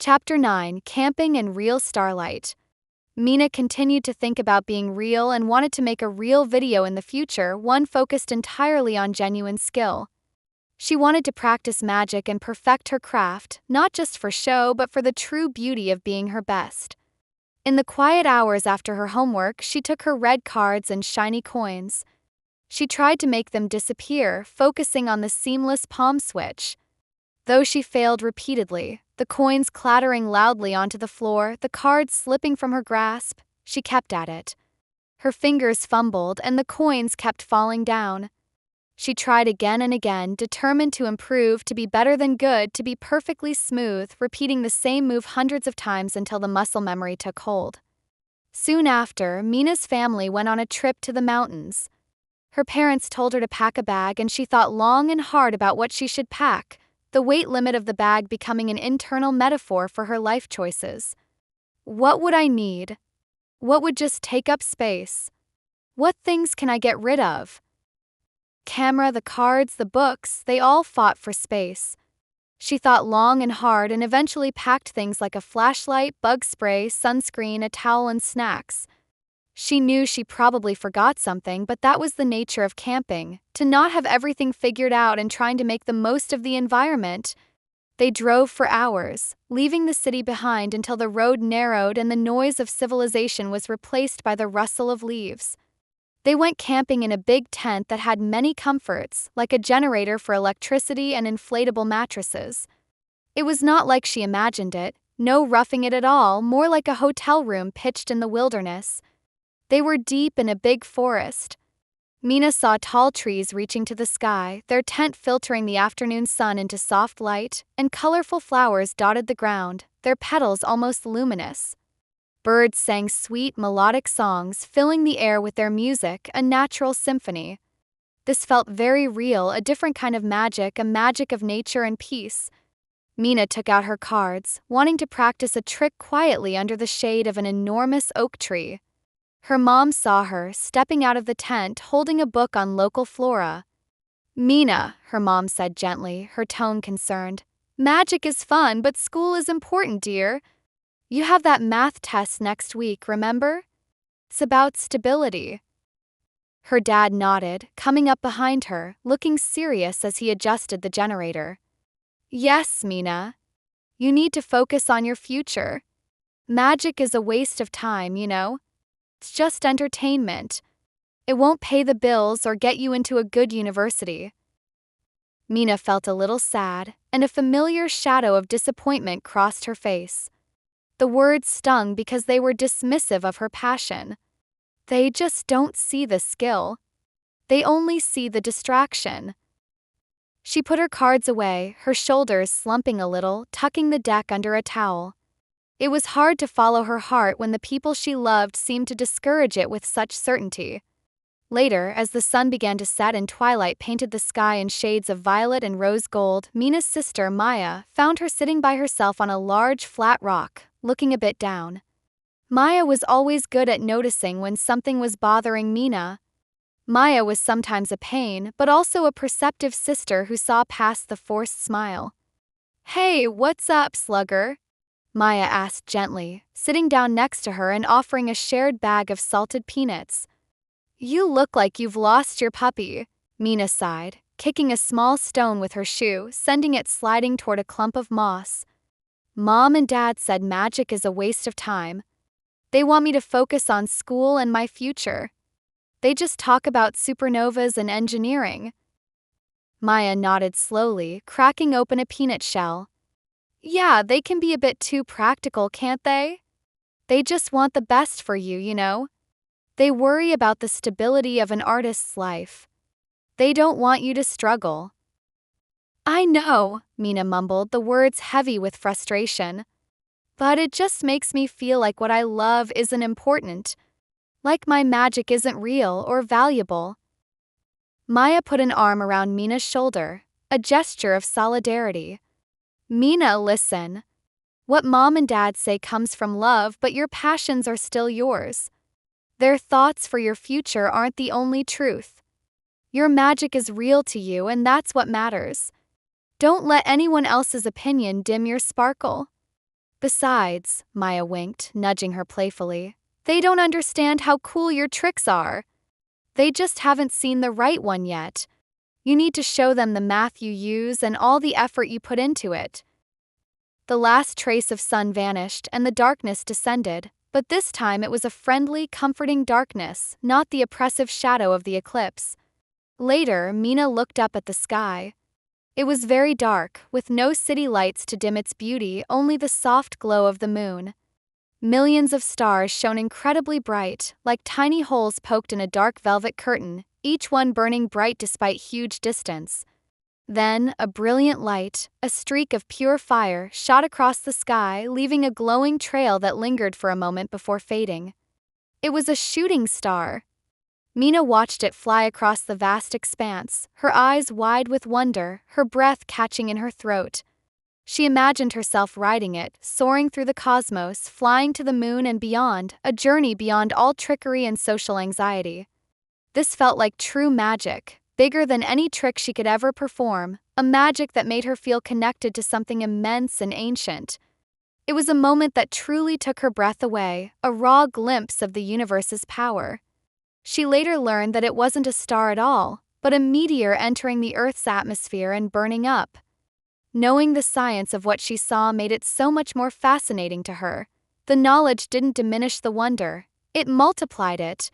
Chapter 9, Camping and Real Starlight. Mina continued to think about being real and wanted to make a real video in the future, one focused entirely on genuine skill. She wanted to practice magic and perfect her craft, not just for show but for the true beauty of being her best. In the quiet hours after her homework, she took her red cards and shiny coins. She tried to make them disappear, focusing on the seamless palm switch. Though she failed repeatedly, the coins clattering loudly onto the floor, the cards slipping from her grasp, she kept at it. Her fingers fumbled and the coins kept falling down. She tried again and again, determined to improve, to be better than good, to be perfectly smooth, repeating the same move hundreds of times until the muscle memory took hold. Soon after, Mina's family went on a trip to the mountains. Her parents told her to pack a bag and she thought long and hard about what she should pack, the weight limit of the bag becoming an internal metaphor for her life choices. What would I need? What would just take up space? What things can I get rid of? Camera, the cards, the books, they all fought for space. She thought long and hard and eventually packed things like a flashlight, bug spray, sunscreen, a towel, and snacks. She knew she probably forgot something, but that was the nature of camping, to not have everything figured out and trying to make the most of the environment. They drove for hours, leaving the city behind until the road narrowed and the noise of civilization was replaced by the rustle of leaves. They went camping in a big tent that had many comforts, like a generator for electricity and inflatable mattresses. It was not like she imagined it, no roughing it at all, more like a hotel room pitched in the wilderness. They were deep in a big forest. Mina saw tall trees reaching to the sky, their tent filtering the afternoon sun into soft light, and colorful flowers dotted the ground, their petals almost luminous. Birds sang sweet, melodic songs, filling the air with their music, a natural symphony. This felt very real, a different kind of magic, a magic of nature and peace. Mina took out her cards, wanting to practice a trick quietly under the shade of an enormous oak tree. Her mom saw her, stepping out of the tent, holding a book on local flora. "Mina," her mom said gently, her tone concerned. "Magic is fun, but school is important, dear. You have that math test next week, remember? It's about stability." Her dad nodded, coming up behind her, looking serious as he adjusted the generator. "Yes, Mina. You need to focus on your future. Magic is a waste of time, you know? It's just entertainment. It won't pay the bills or get you into a good university." Mina felt a little sad, and a familiar shadow of disappointment crossed her face. The words stung because they were dismissive of her passion. They just don't see the skill. They only see the distraction. She put her cards away, her shoulders slumping a little, tucking the deck under a towel. It was hard to follow her heart when the people she loved seemed to discourage it with such certainty. Later, as the sun began to set and twilight painted the sky in shades of violet and rose gold, Mina's sister, Maya, found her sitting by herself on a large, flat rock, looking a bit down. Maya was always good at noticing when something was bothering Mina. Maya was sometimes a pain, but also a perceptive sister who saw past the forced smile. "Hey, what's up, slugger?" Maya asked gently, sitting down next to her and offering a shared bag of salted peanuts. "You look like you've lost your puppy," Mina sighed, kicking a small stone with her shoe, sending it sliding toward a clump of moss. "Mom and Dad said magic is a waste of time. They want me to focus on school and my future. They just talk about supernovas and engineering." Maya nodded slowly, cracking open a peanut shell. "Yeah, they can be a bit too practical, can't they? They just want the best for you, you know? They worry about the stability of an artist's life. They don't want you to struggle." "I know," Mina mumbled, the words heavy with frustration. "But it just makes me feel like what I love isn't important. Like my magic isn't real or valuable." Maya put an arm around Mina's shoulder, a gesture of solidarity. "Mina, listen. What Mom and Dad say comes from love, but your passions are still yours. Their thoughts for your future aren't the only truth. Your magic is real to you, and that's what matters. Don't let anyone else's opinion dim your sparkle." Besides, Maya winked, nudging her playfully, they don't understand how cool your tricks are. They just haven't seen the right one yet. You need to show them the math you use and all the effort you put into it. The last trace of sun vanished and the darkness descended, but this time it was a friendly, comforting darkness, not the oppressive shadow of the eclipse. Later, Mina looked up at the sky. It was very dark, with no city lights to dim its beauty, only the soft glow of the moon. Millions of stars shone incredibly bright, like tiny holes poked in a dark velvet curtain, each one burning bright despite huge distance. Then, a brilliant light, a streak of pure fire, shot across the sky, leaving a glowing trail that lingered for a moment before fading. It was a shooting star. Mina watched it fly across the vast expanse, her eyes wide with wonder, her breath catching in her throat. She imagined herself riding it, soaring through the cosmos, flying to the moon and beyond, a journey beyond all trickery and social anxiety. This felt like true magic, bigger than any trick she could ever perform, a magic that made her feel connected to something immense and ancient. It was a moment that truly took her breath away, a raw glimpse of the universe's power. She later learned that it wasn't a star at all, but a meteor entering the Earth's atmosphere and burning up. Knowing the science of what she saw made it so much more fascinating to her. The knowledge didn't diminish the wonder, it multiplied it,